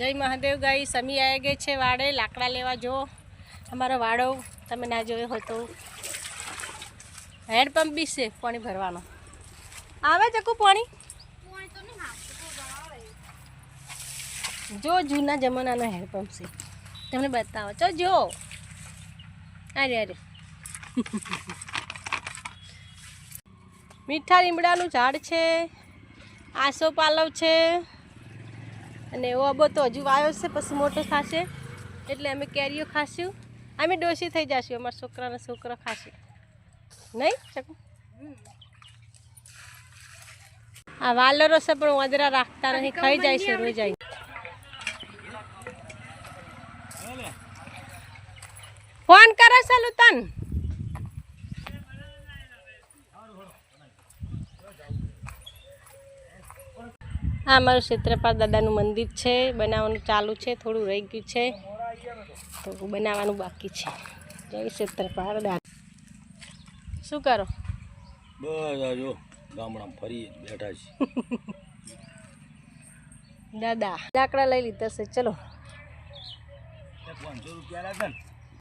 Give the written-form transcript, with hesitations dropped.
जय महादेव गाई समी आ गए छे वाड़े लाकड़ा लेवा। जो अमारो वाड़ो तमे ना जोयो हो तो हेडपंप भी से पानी भरवानो आवे चकू पानी जो जूना जमाना ना हेडपंप से तमने बताओ चो जो अरे अरे मीठा લીમડાનું ઝાડ છે, આસો પાલવ છે અને એવો અબો તો હજુ વાયો છે, પછી મોટો થશે એટલે અમે કેરીઓ ખાશું, અમે ડોસી થઈ જશું, અમારા છોકરાના છોકરા ખાશે નહીં શકું. આ વાલરો છે પણ વાદરા રાખતા નહીં, ખાઈ જાય છે રોજ આવી. ફોન કરો ચાલુ તન આ અમારું ક્ષેત્રપાળ દાદાનું મંદિર છે, બનાવવાનું ચાલુ છે, થોડું રહી ગયું છે તો બનાવવાનું બાકી છે. જય ક્ષેત્રપાળ દાદા. શું કરો? બસ આ જો ગામડામાં ફરી બેઠા છે. દાદા લાકડા લઈ લીધા છે, ચલો. 500 રૂપિયા લાગે ને.